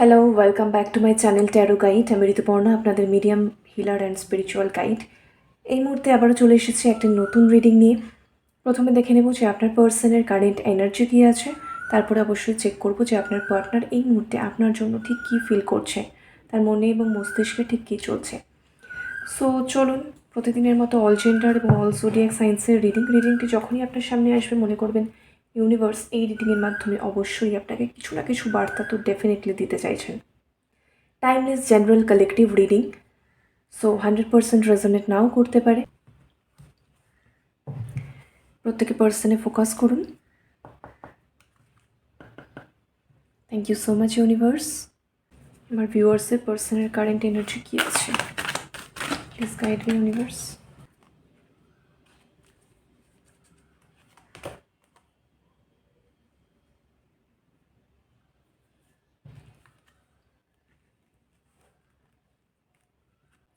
Hello, welcome back to my channel tarot guide. আমি ঋতুপর্ণা, আপনাদের medium healer and spiritual guide. এই মুহূর্তে আবারও চলে এসেছি একটা নতুন রিডিং নিয়ে। প্রথমে দেখে নেব যে আপনার পার্সনের কারেন্ট এনার্জি কী আছে, তারপরে অবশ্যই চেক করব যে আপনার পার্টনার এই মুহূর্তে আপনার জন্য ঠিক কী ফিল করছে, তার মনে এবং মস্তিষ্কে ঠিক কী চলছে। সো চলুন, প্রতিদিনের মতো অল জেন্ডার এবং অল জোডিয়াক সায়েন্সের রিডিংটি যখনই আপনার সামনে আসবে মনে করবেন ইউনিভার্স এই রিডিংয়ের মাধ্যমে অবশ্যই আপনাকে কিছু না কিছু বার্তা তো ডেফিনেটলি দিতে চাইছেন। Timeless general collective reading, so 100% resonate now করতে পারে। প্রত্যেকে পার্সনে ফোকাস করুন। Thank you so much universe. আমার ভিউয়ার্সের পার্সনের কারেন্ট এনার্জি কী আছে, প্লিজ গাইড মি ইউনিভার্স।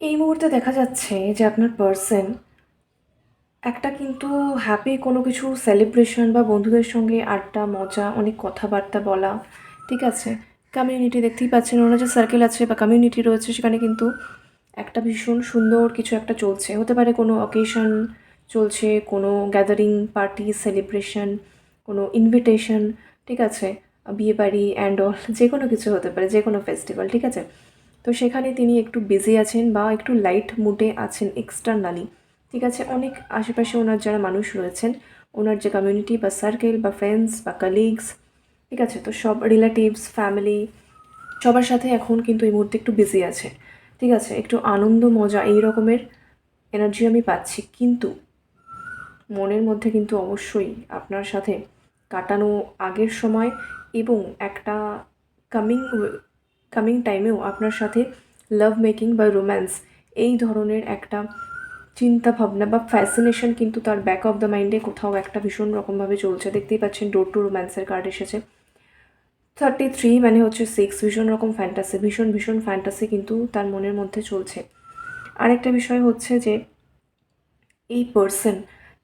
এই মুহূর্তে দেখা যাচ্ছে যে আপনার পার্সন একটা কিন্তু হ্যাপি কোনো কিছু সেলিব্রেশন বা বন্ধুদের সঙ্গে আড্ডা মজা অনেক কথাবার্তা বলা, ঠিক আছে। কমিউনিটি দেখতেই পাচ্ছেন, ওনার যে সার্কেল আছে বা কমিউনিটি রয়েছে সেখানে কিন্তু একটা ভীষণ সুন্দর কিছু একটা চলছে। হতে পারে কোনো অকেশন চলছে, কোনো গ্যাদারিং পার্টি সেলিব্রেশন, কোনো ইনভিটেশন, ঠিক আছে, বিয়েবাড়ি অ্যান্ড অল, যে কোনো কিছু হতে পারে, যে কোনো ফেস্টিভ্যাল, ঠিক আছে। তো সেখানে তিনি একটু বিজি আছেন বা একটু লাইট মুডে আছেন এক্সটার্নালি, ঠিক আছে। অনেক আশেপাশে ওনার যারা মানুষ রয়েছেন, ওনার যে কমিউনিটি বা সার্কেল বা ফ্রেন্ডস বা কালিগস, ঠিক আছে, তো সব রিলেটিভস ফ্যামিলি সবার সাথে এখন কিন্তু এই মুহূর্তে একটু বিজি আছে, ঠিক আছে। একটু আনন্দ মজা এই রকমের এনার্জি আমি পাচ্ছি, কিন্তু মনের মধ্যে কিন্তু অবশ্যই আপনার সাথে কাটানো আগের সময় এবং একটা কামিং কামিং টাইমেও আপনার সাথে লাভ মেকিং বা রোম্যান্স এই ধরনের একটা চিন্তা ভাবনা বা ফ্যাসিনেশন কিন্তু তার ব্যাক অফ দ্য মাইন্ডে কোথাও একটা ভীষণ রকমভাবে চলছে। দেখতেই পাচ্ছেন ডোর টু রোম্যান্সের কার্ড এসেছে। 33 মানে হচ্ছে 6, ভীষণ রকম ফ্যান্টাসি, ভীষণ ভীষণ ফ্যান্টাসি কিন্তু তার মনের মধ্যে চলছে। আরেকটা বিষয় হচ্ছে যে এই পার্সন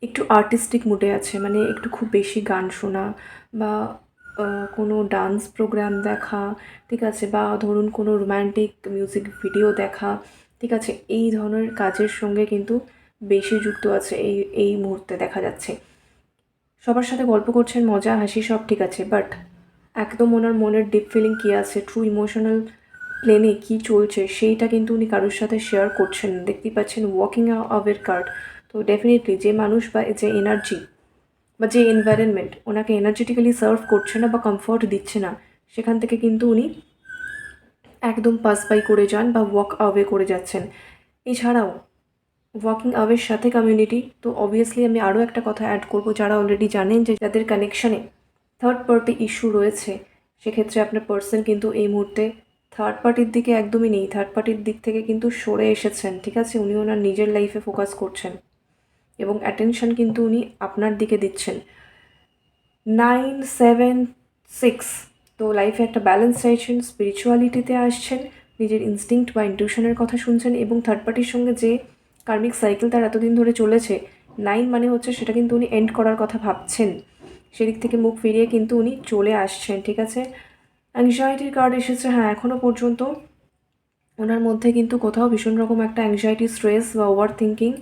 একটু আর্টিস্টিক মুডে আছে, মানে একটু খুব বেশি গান শোনা বা কোনো ডান্স প্রোগ্রাম দেখা, ঠিক আছে, বা ধরুন কোনো রোম্যান্টিক মিউজিক ভিডিও দেখা, ঠিক আছে, এই ধরনের কাজের সঙ্গে কিন্তু বেশি যুক্ত আছে এই এই মুহূর্তে দেখা যাচ্ছে। সবার সাথে গল্প করছেন, মজা হাসি সব ঠিক আছে, বাট একদম ওনার মনের ডিপ ফিলিং কী আছে, ট্রু ইমোশনাল প্লেনে কী চলছে সেইটা কিন্তু উনি কারোর সাথে শেয়ার করছেন। দেখতেই পাচ্ছেন ওয়াকিং আওয়ের কার্ড। তো ডেফিনেটলি যে মানুষ বা যে এনার্জি বা যে এনভায়রনমেন্ট ওনাকে এনার্জেটিক্যালি সার্ভ করছে না বা কমফর্ট দিচ্ছে না, সেখান থেকে কিন্তু উনি একদম পাস বাই করে যান বা ওয়াক আওয়ে করে যাচ্ছেন। এছাড়াও ওয়াকিং আওয়ের সাথে কমিউনিটি, তো অবভিয়াসলি আমি আরও একটা কথা অ্যাড করব, যারা অলরেডি জানেন যে যাদের কানেকশানে থার্ড পার্টি ইস্যু রয়েছে, সেক্ষেত্রে আপনার পার্সন কিন্তু এই মুহূর্তে থার্ড পার্টির দিকে একদমই নেই, থার্ড পার্টির দিক থেকে কিন্তু সরে এসেছেন, ঠিক আছে। উনি ওনার নিজের লাইফে ফোকাস করছেন এবং অ্যাটেনশন কিন্তু উনি আপনার দিকে দিচ্ছেন। 9, 7, 6, তো লাইফে একটা ব্যালেন্স চাইছেন, স্পিরিচুয়ালিটিতে আসছেন, নিজের ইনস্টিংক্ট বা ইনটিউশনের কথা শুনছেন এবং থার্ড পার্টির সঙ্গে যে কার্মিক সাইকেল তার এতদিন ধরে চলেছে, 9 মানে হচ্ছে সেটা কিন্তু উনি এন্ড করার কথা ভাবছেন, সেদিক থেকে মুখ ফিরিয়ে কিন্তু উনি চলে আসছেন, ঠিক আছে। অ্যাংজাইটির কার্ড এসেছে, হ্যাঁ, এখনও পর্যন্ত ওনার মধ্যে কিন্তু কোথাও ভীষণ রকম একটা অ্যাংজাইটি স্ট্রেস বা ওভার থিঙ্কিং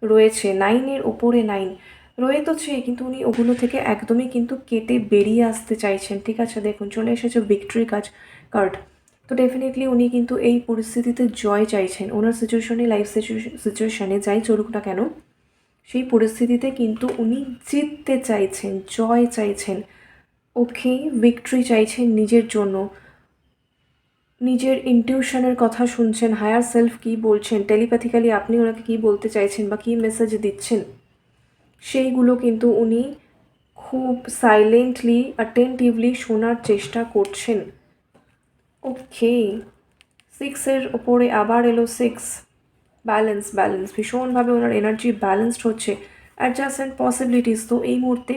রয়েছে। 9-এর ওপরে 9 রয়েছে, কিন্তু উনি ওগুলো থেকে একদমই কিন্তু কেটে বেরিয়ে আসতে চাইছেন, ঠিক আছে। দেখুন চলে এসেছে ভিক্টরি কার্ড। তো ডেফিনেটলি উনি কিন্তু এই পরিস্থিতিতে জয় চাইছেন। ওনার সিচুয়েশনে, লাইফ সিচুয়েশনে যাই চলুক না কেন, সেই পরিস্থিতিতে কিন্তু উনি জিততে চাইছেন, জয় চাইছেন, ওকে, ভিক্টরি চাইছেন নিজের জন্য। নিজের ইনটিউশনের কথা শুনছেন, হায়ার সেলফ কী বলছেন, টেলিপ্যাথিক্যালি আপনি ওনাকে কী বলতে চাইছেন বা কী মেসেজ দিচ্ছেন, সেইগুলো কিন্তু উনি খুব সাইলেন্টলি অ্যাটেন্টিভলি শোনার চেষ্টা করছেন। ওকে, 6-এর ওপরে আবার এলো 6, ব্যালেন্স ব্যালেন্স, ভীষণভাবে ওনার এনার্জি ব্যালেন্সড হচ্ছে। অ্যাডজাস্টমেন্ট পসিবিলিটিস, তো এই মুহূর্তে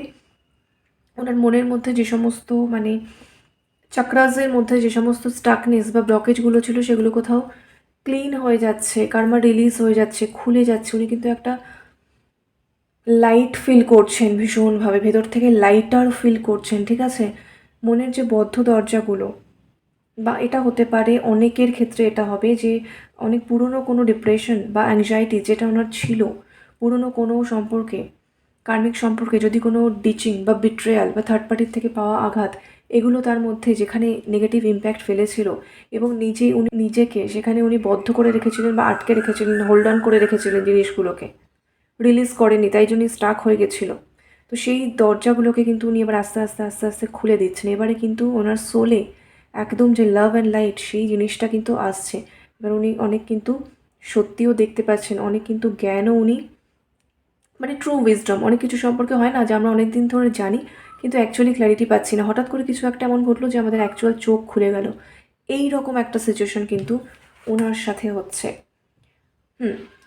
ওনার মনের মধ্যে যে সমস্ত মানে চাকরাসের মধ্যে যে সমস্ত স্টাকনেস বা ব্লকেজগুলো ছিল সেগুলো কোথাও ক্লিন হয়ে যাচ্ছে, কার্মা রিলিজ হয়ে যাচ্ছে, খুলে যাচ্ছে। উনি কিন্তু একটা লাইট ফিল করছেন, ভীষণভাবে ভেতর থেকে লাইটার ফিল করছেন, ঠিক আছে। মনের যে বদ্ধ দরজাগুলো বা এটা হতে পারে অনেকের ক্ষেত্রে এটা হবে যে অনেক পুরনো কোনো ডিপ্রেশন বা অ্যাংজাইটি যেটা ওনার ছিল পুরনো কোনো সম্পর্কে, কার্মিক সম্পর্কে যদি কোনো ডিচিং বা বিট্রেয়াল বা থার্ড পার্টির থেকে পাওয়া আঘাত, এগুলো তার মধ্যে যেখানে নেগেটিভ ইম্প্যাক্ট ফেলেছিল এবং উনি নিজেকে সেখানে উনি বদ্ধ করে রেখেছিলেন বা আটকে রেখেছিলেন, হোল্ড অন করে রেখেছিলেন জিনিসগুলোকে, রিলিজ করেনি, তাই জন্যই স্টাক হয়ে গেছিলো। তো সেই দরজাগুলোকে কিন্তু উনি এবার আস্তে আস্তে আস্তে আস্তে খুলে দিচ্ছেন। এবারে কিন্তু ওনার সোলে একদম যে লাভ অ্যান্ড লাইট সেই জিনিসটা কিন্তু আসছে। এবার উনি অনেক কিন্তু সত্যিও দেখতে পাচ্ছেন, অনেক কিন্তু জ্ঞানও উনি, মানে ট্রু উইজডম, অনেক কিছু সম্পর্কে হয় না যে আমরা অনেক দিন ধরে জানি কিন্তু অ্যাকচুয়ালি ক্ল্যারিটি পাচ্ছি না, হঠাৎ করে কিছু একটা এমন ঘটলো যে আমাদের অ্যাকচুয়াল চোখ খুলে গেল। এই রকম একটা সিচুয়েশন কিন্তু ওনার সাথে হচ্ছে।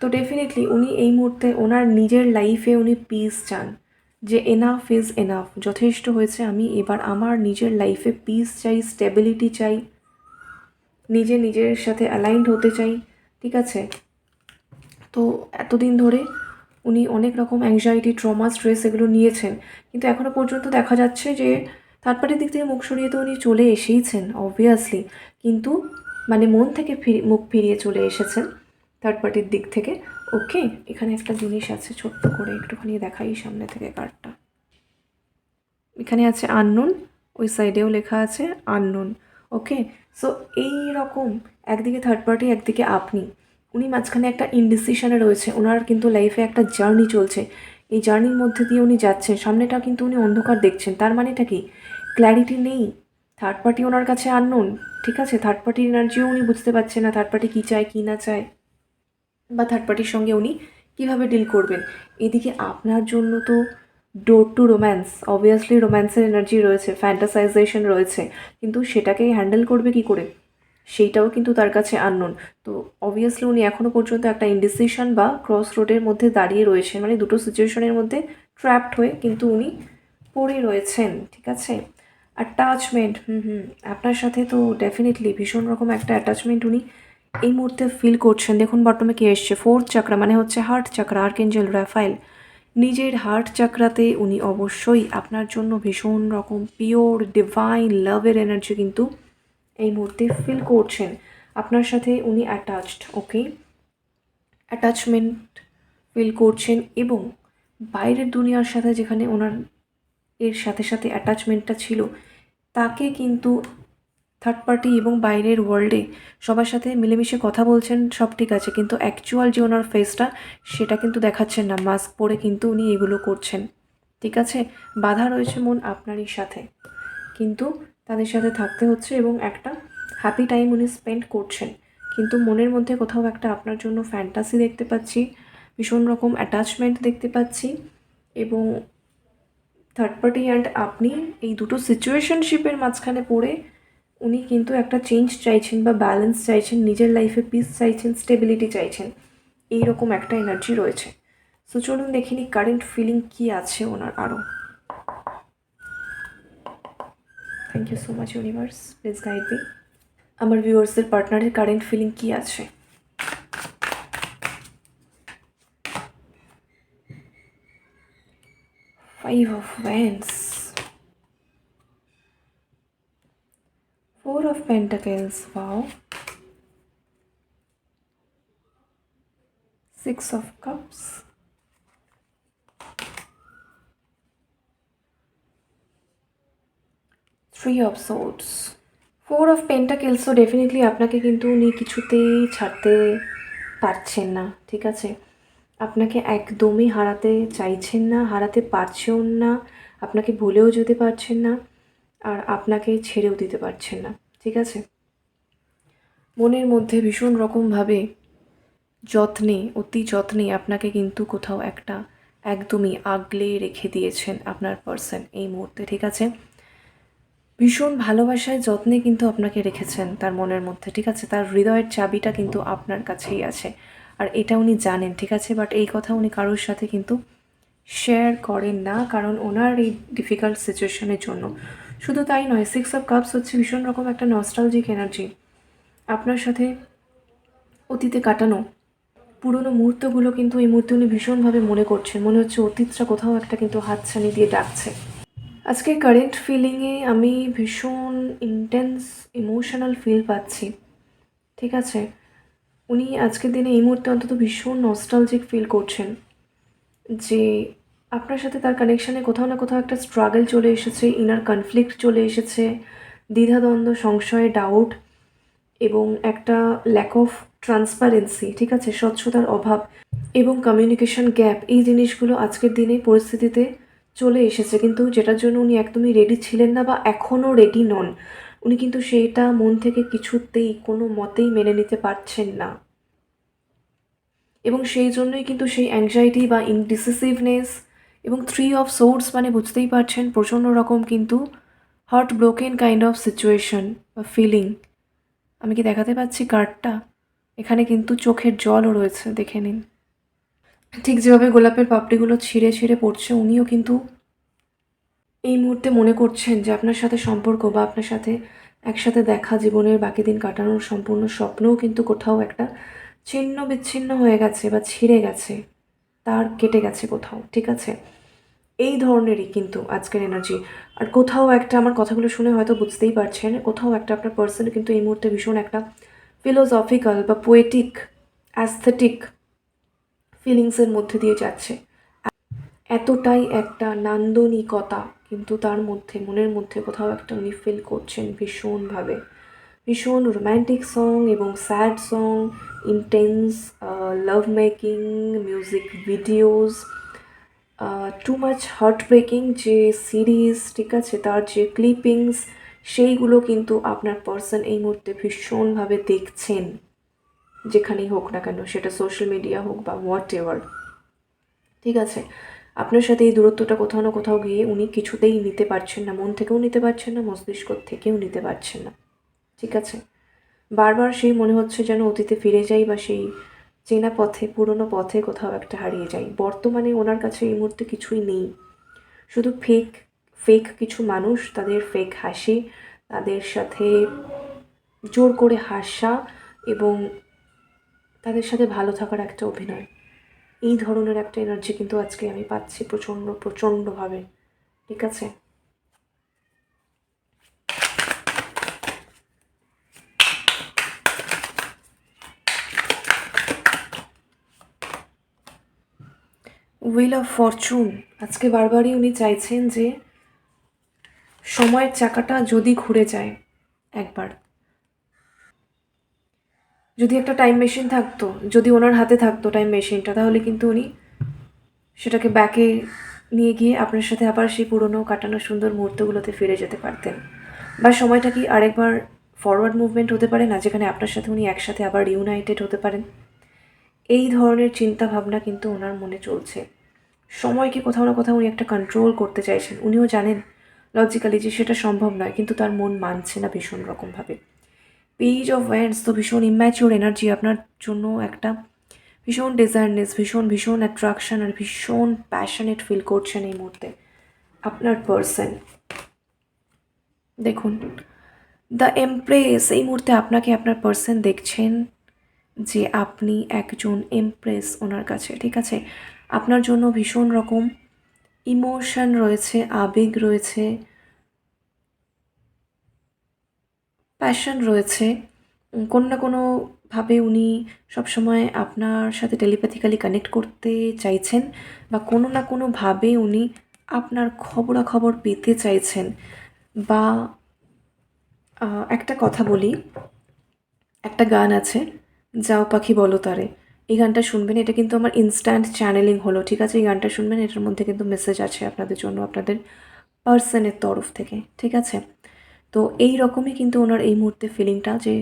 তো ডেফিনেটলি উনি এই মুহূর্তে ওনার নিজের লাইফে উনি পিস চান, যে এনাফ ইজ এনাফ, যথেষ্ট হয়েছে, আমি এবার আমার নিজের লাইফে পিস চাই, স্টেবিলিটি চাই, নিজের সাথে অ্যালাইনড হতে চাই। ঠিক আছে? তো এতদিন ধরে উনি অনেক রকম অ্যাংজাইটি, ট্রমা, স্ট্রেস এগুলো নিয়েছেন, কিন্তু এখনও পর্যন্ত দেখা যাচ্ছে যে থার্ড পার্টির দিক থেকে মুখ সরিয়ে তো উনি চলে এসেইছেন অবভিয়াসলি, কিন্তু মানে মন থেকে মুখ ফিরিয়ে চলে এসেছেন থার্ড পার্টির দিক থেকে। ওকে, এখানে একটা জিনিস আছে, ছোট্ট করে একটুখানি দেখাই সামনে থেকে কার্ডটা। এখানে আছে আননোন, ওই সাইডেও লেখা আছে আননোন। ওকে, সো এই রকম একদিকে থার্ড পার্টি, একদিকে আপনি, উনি মাঝখানে একটা ইনডিসিশনে রয়েছে, ওনার কিন্তু লাইফে একটা জার্নি চলছে, এই জার্নির মধ্যে দিয়ে উনি যাচ্ছেন, সামনেটা কিন্তু উনি অন্ধকার দেখছেন, তার মানেটা কি ক্ল্যারিটি নেই, থার্ড পার্টি ওনার কাছে আননোন। ঠিক আছে, থার্ড পার্টির এনার্জিও উনি বুঝতে পারছেন না, থার্ড পার্টি কী চায় কী না চায়, বা থার্ড পার্টির সঙ্গে উনি কীভাবে ডিল করবেন। এদিকে আপনার জন্য তো ডোর টু রোম্যান্স, অবভিয়াসলি রোম্যান্সের এনার্জি রয়েছে, ফ্যান্টাসাইজেশন রয়েছে, কিন্তু সেটাকে হ্যান্ডেল করবে কি করে সেইটাও কিন্তু তার কাছে আননোন। তো অবভিয়াসলি উনি এখনও পর্যন্ত একটা ইনডিসিশন বা ক্রস রোডের মধ্যে দাঁড়িয়ে রয়েছেন, মানে দুটো সিচুয়েশনের মধ্যে ট্র্যাপড হয়ে কিন্তু উনি পড়ে রয়েছেন। ঠিক আছে, অ্যাটাচমেন্ট, আপনার সাথে তো ডেফিনেটলি ভীষণ রকম একটা অ্যাটাচমেন্ট উনি এই মুহূর্তে ফিল করছেন। দেখুন বটমে কে এসছে, ফোর্থ চাকরা, মানে হচ্ছে হার্ট চাকরা, আর্কেঞ্জেল রাফায়েল। নিজের হার্ট চাকরাতে উনি অবশ্যই আপনার জন্য ভীষণ রকম পিওর ডিভাইন লাভের এনার্জি কিন্তু এই মুহূর্তে ফিল করছেন। আপনার সাথে উনি অ্যাটাচড, ওকে, অ্যাটাচমেন্ট ফিল করছেন, এবং বাইরের দুনিয়ার সাথে যেখানে ওনার এর সাথে সাথে অ্যাটাচমেন্টটা ছিল, তাকে কিন্তু থার্ড পার্টি এবং বাইরের ওয়ার্ল্ডে সবার সাথে মিলেমিশে কথা বলছেন, সব ঠিক আছে, কিন্তু অ্যাকচুয়াল যে ওনার ফেসটা সেটা কিন্তু দেখাচ্ছেন না, মাস্ক পরে কিন্তু উনি এগুলো করছেন। ঠিক আছে, বাধা রয়েছে মন আপনারই সাথে, কিন্তু তাদের সাথে থাকতে হচ্ছে এবং একটা হ্যাপি টাইম উনি স্পেন্ড করছেন, কিন্তু মনের মধ্যে কোথাও একটা আপনার জন্য ফ্যান্টাসি দেখতে পাচ্ছি, ভীষণ রকম অ্যাটাচমেন্ট দেখতে পাচ্ছি, এবং থার্ড পার্টি অ্যান্ড আপনি এই দুটো সিচুয়েশনশিপের মাঝখানে পড়ে উনি কিন্তু একটা চেঞ্জ চাইছেন বা ব্যালেন্স চাইছেন, নিজের লাইফে পিস চাইছেন, স্টেবিলিটি চাইছেন, এই রকম একটা এনার্জি রয়েছে। সো চলুন দেখিনি কারেন্ট ফিলিং কী আছে ওনার আরও। Thank you so much universe, please guide me. আমার ভিউয়ার্সদের পার্টনারের কারেন্ট ফিলিং কী আছে। Five of wands, four of pentacles, wow, six of cups, three of swords, four of পেন্টাকেলসও ডেফিনেটলি আপনাকে কিন্তু উনি কিছুতেই ছাড়তে পারছেন না। ঠিক আছে, আপনাকে একদমই হারাতে চাইছেন না, হারাতে পারছেও না, আপনাকে ভুলেও যেতে পারছেন না, আর আপনাকে ছেড়েও দিতে পারছেন না। ঠিক আছে, মনের মধ্যে ভীষণ রকমভাবে যত্নে, অতি যত্নে আপনাকে কিন্তু কোথাও একটা একদমই আগলে রেখে দিয়েছেন আপনার পার্সন এই মুহূর্তে। ঠিক আছে, ভীষণ ভালোবাসায় যত্নে কিন্তু আপনাকে রেখেছেন তার মনের মধ্যে। ঠিক আছে, তার হৃদয়ের চাবিটা কিন্তু আপনার কাছেই আছে, আর এটা উনি জানেন। ঠিক আছে, বাট এই কথা উনি কারোর সাথে কিন্তু শেয়ার করেন না, কারণ ওনার এই ডিফিকাল্ট সিচুয়েশনের জন্য। শুধু তাই নয়, সিক্স অফ কাপস হচ্ছে ভীষণ রকম একটা নস্টালজিক এনার্জি, আপনার সাথে অতীতে কাটানো পুরনো মুহূর্তগুলো কিন্তু এই মুহূর্তে উনি ভীষণভাবে মনে করছেন, মনে হচ্ছে অতীতটা কোথাও একটা কিন্তু হাতছানি দিয়ে ডাকছে। আজকে কারেন্ট ফিলিংয়ে আমি ভীষণ ইন্টেন্স ইমোশনাল ফিল পাচ্ছি। ঠিক আছে? উনি আজকের দিনে এই মুহূর্তে অন্তত ভীষণ নস্টালজিক ফিল করছেন যে আপনার সাথে তার কানেকশানে কোথাও না কোথাও একটা স্ট্রাগল চলে এসেছে, ইনার কনফ্লিক্ট চলে এসেছে, দ্বিধাদ্বন্দ্ব, সংশয়, ডাউট এবং একটা ল্যাক অফ ট্রান্সপারেন্সি, ঠিক আছে? স্বচ্ছতার অভাব এবং কমিউনিকেশন গ্যাপ, এই জিনিসগুলো আজকের দিনে পরিস্থিতিতে চলে এসেছে, কিন্তু যেটার জন্য উনি একদমই রেডি ছিলেন না বা এখনও রেডি নন। উনি কিন্তু সেইটা মন থেকে কিছুতেই কোনো মতেই মেনে নিতে পারছেন না এবং সেই জন্যই কিন্তু সেই অ্যাংজাইটি বা ইনডিসিসিভনেস এবং 3 অফ সোর্ডস মানে বুঝতেই পারছেন প্রচণ্ড রকম কিন্তু heart broken kind of situation বা ফিলিং। আমি কি দেখাতে পাচ্ছি কার্ডটা? এখানে কিন্তু চোখের জলও রয়েছে, দেখে নিন। ঠিক যেভাবে গোলাপের পাপড়িগুলো ছিঁড়ে ছিঁড়ে পড়ছে, উনিও কিন্তু এই মুহূর্তে মনে করছেন যে আপনার সাথে সম্পর্ক বা আপনার সাথে একসাথে দেখা, জীবনের বাকি দিন কাটানোর সম্পূর্ণ স্বপ্নও কিন্তু কোথাও একটা ছিন্ন বিচ্ছিন্ন হয়ে গেছে বা ছিঁড়ে গেছে, তার কেটে গেছে কোথাও, ঠিক আছে? এই ধরনেরই কিন্তু আজকের এনার্জি। আর কোথাও একটা, আমার কথাগুলো শুনে হয়তো বুঝতেই পারছেন, কোথাও একটা আপনার পার্সন কিন্তু এই মুহূর্তে ভীষণ একটা ফিলোসফিক্যাল বা পোয়েটিক, অ্যাস্থেটিক ফিলিংসের মধ্যে দিয়ে যাচ্ছে। এতটাই একটা নান্দনিকতা কিন্তু তার মধ্যে, মনের মধ্যে কোথাও একটা উনি ফিল করছেন ভীষণভাবে। ভীষণ রোম্যান্টিক সং এবং sad song, intense love making, music videos, too much heart breaking যে সিরিজ, ঠিক আছে, তার যে ক্লিপিংস, সেইগুলো কিন্তু আপনার পার্সন এই মুহূর্তে ভীষণভাবে দেখছেন, যেখানেই হোক না কেন, সেটা সোশ্যাল মিডিয়া হোক বা হোয়াট এভার, ঠিক আছে? আপনার সাথে এই দূরত্বটা কোথাও না কোথাও গিয়ে উনি কিছুতেই নিতে পারছেন না, মন থেকেও নিতে পারছেন না, মস্তিষ্ক থেকেও নিতে পারছেন না, ঠিক আছে? বারবার সেই মনে হচ্ছে যেন অতীতে ফিরে যাই বা সেই চেনা পথে, পুরনো পথে কোথাও একটা হারিয়ে যাই। বর্তমানে ওনার কাছে এই মুহূর্তে কিছুই নেই, শুধু ফেক ফেক কিছু মানুষ, তাদের ফেক হাসি, তাদের সাথে জোর করে হাসা এবং তাদের সাথে ভালো থাকার একটা অভিনয়। এই ধরনের একটা এনার্জি কিন্তু আজকে আমি পাচ্ছি প্রচণ্ডভাবে, ঠিক আছে? হুইল অফ ফরচুন, আজকে বারবারই উনি চাইছেন যে সময়ের চাকাটা যদি ঘুরে যায় একবার, যদি একটা টাইম মেশিন থাকতো, যদি ওনার হাতে থাকতো টাইম মেশিনটা, তাহলে কিন্তু উনি সেটাকে ব্যাকে নিয়ে গিয়ে আপনার সাথে আবার সেই পুরনো কাটানো সুন্দর মুহূর্তগুলোতে ফিরে যেতে পারতেন। বা সময়টা কি আরেকবার ফরওয়ার্ড মুভমেন্ট হতে পারে না, যেখানে আপনার সাথে উনি একসাথে আবার রিউনাইটেড হতে পারেন? এই ধরনের চিন্তা ভাবনা কিন্তু ওনার মনে চলছে। সময়কে কোথাও না কোথাও উনি একটা কন্ট্রোল করতে চাইছেন, উনিও জানেন লজিক্যালি যে সেটা সম্ভব নয়, কিন্তু তার মন মানছে না ভীষণ রকমভাবে। পেজ অফ ওয়ান্ডস তো ভীষণ ইম্যাচিওর এনার্জি, আপনার জন্য একটা ভীষণ ডিজায়ারনেস, ভীষণ ভীষণ অ্যাট্রাকশন আর ভীষণ প্যাশনেট ফিল করছেন এই মুহূর্তে আপনার পার্সন। দেখুন, দ্য এমপ্রেস, এই মুহূর্তে আপনাকে আপনার পার্সন দেখছেন যে আপনি একজন এমপ্রেস ওনার কাছে, ঠিক আছে? আপনার জন্য ভীষণ রকম ইমোশন রয়েছে, আবেগ রয়েছে, প্যাশন রয়েছে। কোনো না কোনোভাবে উনি সবসময় আপনার সাথে টেলিপ্যাথিক্যালি কানেক্ট করতে চাইছেন বা কোনো না কোনোভাবে উনি আপনার খবরাখবর পেতে চাইছেন। বা একটা কথা বলি, একটা গান আছে, যাও পাখি বলো তারে, এই গানটা শুনবেন, এটা কিন্তু আমার ইনস্ট্যান্ট চ্যানেলিং হলো, ঠিক আছে? এই গানটা শুনবেন, এটার মধ্যে কিন্তু মেসেজ আছে আপনাদের জন্য, আপনাদের পার্সনের তরফ থেকে, ঠিক আছে? তো এই রকমই কিন্তু ওনার এই মুহূর্তে ফিলিংটা, যে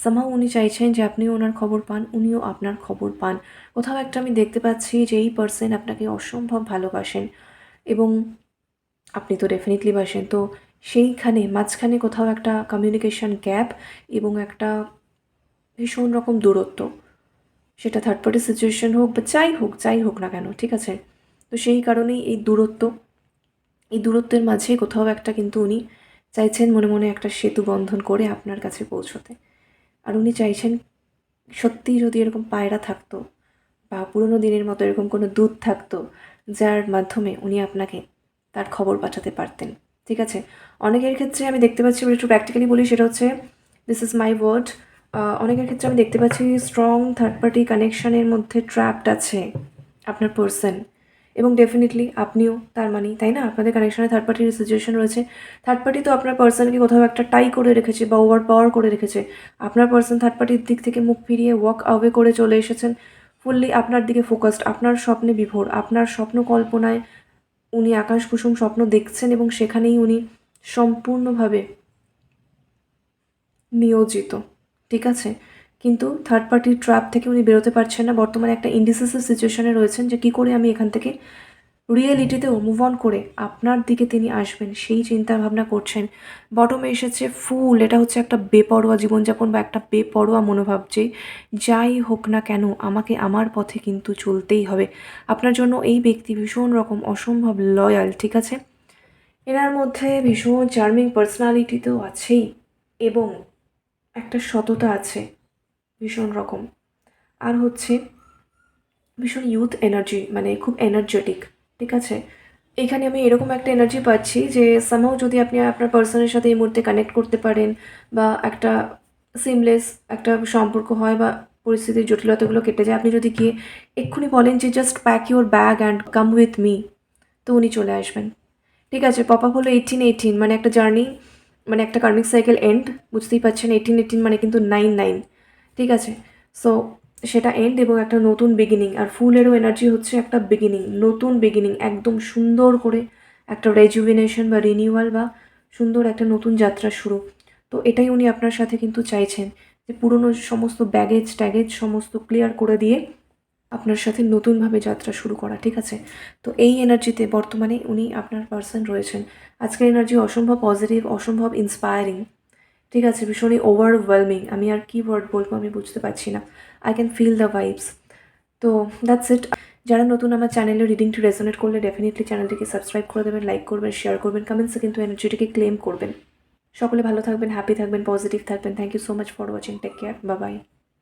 সামহাও উনি চাইছেন যে আপনিও ওনার খবর পান, উনিও আপনার খবর পান। কোথাও একটা আমি দেখতে পাচ্ছি যে এই পার্সন আপনাকে অসম্ভব ভালোবাসেন এবং আপনি তো ডেফিনেটলি বাসেন। তো সেইখানে মাঝখানে কোথাও একটা কমিউনিকেশন গ্যাপ এবং একটা ভীষণ রকম দূরত্ব, সেটা থার্ড পার্টি সিচুয়েশন হোক বা যাই হোক না কেন, ঠিক আছে? তো সেই কারণেই এই দূরত্ব, এই দূরত্বের মাঝে কোথাও একটা কিন্তু উনি চাইছেন মনে মনে একটা সেতু বন্ধন করে আপনার কাছে পৌঁছতে। আর উনি চাইছেন সত্যিই যদি এরকম পায়রা থাকতো বা পুরোনো দিনের মতো এরকম কোনো দূত থাকতো, যার মাধ্যমে উনি আপনাকে তার খবর পাঠাতে পারতেন। ঠিক আছে? অনেকের ক্ষেত্রে আমি দেখতে পাচ্ছি, এবার একটু প্র্যাকটিক্যালি বলি, সেটা হচ্ছে দিস ইজ মাই ওয়ার্ড। অনেকের ক্ষেত্রে আমি দেখতে পাচ্ছি স্ট্রং থার্ড পার্টি কানেকশনের মধ্যে ট্র্যাপড আছে আপনার পার্সন, এবং ডেফিনেটলি আপনিও তার মানে, তাই না? আপনাদের কানেকশনে থার্ড পার্টির সিচুয়েশন রয়েছে। থার্ড পার্টি তো আপনার পার্সনকে কোথাও একটা টাই করে রেখেছে বা ওভার পাওয়ার করে রেখেছে। আপনার পার্সন থার্ড পার্টির দিক থেকে মুখ ফিরিয়ে ওয়াক অ্যাওয়ে করে চলে এসেছেন, ফুললি আপনার দিকে ফোকাসড, আপনার স্বপ্নে বিভোর, আপনার স্বপ্ন কল্পনায় উনি আকাশ কুসুম স্বপ্ন দেখছেন এবং সেখানেই উনি সম্পূর্ণভাবে নিয়োজিত। ঠিক আছে? কিন্তু থার্ড পার্টির ট্র্যাপ থেকে উনি বেরোতে পারছেন না। বর্তমানে একটা ইনডিসিসিভ সিচুয়েশনে রয়েছেন যে কী করে আমি এখান থেকে রিয়েলিটিতেও মুভ অন করে আপনার দিকে তিনি আসবেন, সেই চিন্তা ভাবনা করছেন। বটমে এসেছে ফুল, এটা হচ্ছে একটা বেপরোয়া জীবনযাপন বা একটা বেপরোয়া মনোভাব, যে যাই হোক না কেন আমাকে আমার পথে কিন্তু চলতেই হবে। আপনার জন্য এই ব্যক্তি ভীষণ রকম অসম্ভব লয়াল। ঠিক আছে? এনার মধ্যে ভীষণ চার্মিং পার্সোনালিটি তো আছেই, এবং একটা সততা আছে ভীষণ রকম। আর হচ্ছে ভীষণ ইউথ এনার্জি, মানে খুব এনার্জেটিক। ঠিক আছে? এখানে আমি এরকম একটা এনার্জি পাচ্ছি যে সামহাও যদি আপনি আপনার পার্সনের সাথে এই মুহূর্তে কানেক্ট করতে পারেন বা একটা সিমলেস একটা সম্পর্ক হয় বা পরিস্থিতির জটিলতাগুলো কেটে যায়, আপনি যদি গিয়ে এক্ষুনি বলেন যে just pack your bag and come with me, তো উনি চলে আসবেন। ঠিক আছে? পপ আপ হলো 1818, মানে একটা জার্নি, মানে একটা কার্মিক সাইকেল এন্ড, বুঝতেই পারছেন। 1818 মানে কিন্তু 99। ঠিক আছে? সো সেটা এন্ড এবং একটা নতুন বিগিনিং। আর ফুলেরও এনার্জি হচ্ছে একটা বিগিনিং, নতুন বিগিনিং, একদম সুন্দর করে একটা রেজুভিনেশন বা রিনিউয়াল বা সুন্দর একটা নতুন যাত্রা শুরু। তো এটাই উনি আপনার সাথে কিন্তু চাইছেন, যে পুরনো সমস্ত ব্যাগেজ ট্যাগেজ সমস্ত ক্লিয়ার করে দিয়ে আপনার সাথে নতুনভাবে যাত্রা শুরু করা। ঠিক আছে? তো এই এনার্জিতে বর্তমানে উনি আপনার পার্সন রয়েছেন। আজকের এনার্জি অসম্ভব পজিটিভ, অসম্ভব ইন্সপায়ারিং। ঠিক আছে? ভীষণই ওভারওয়েলমিং। আমি আর কি ওয়ার্ড বলবো আমি বুঝতে পারছি না। I can feel the vibes. তো দ্যাটস ইট। যারা নতুন আমার চ্যানেলে রিডিংটি রেজোনেট করলে ডেফিনেটলি চ্যানেলটিকে সাবস্ক্রাইব করে দেবেন, লাইক করবেন, শেয়ার করবেন, কমেন্টসে কিন্তু এনার্জিটিকে ক্লেম করবেন। সকলে ভালো থাকবেন, হ্যাপি থাকবেন, পজিটিভ থাকবেন। Thank you so much for watching. Take care. Bye by.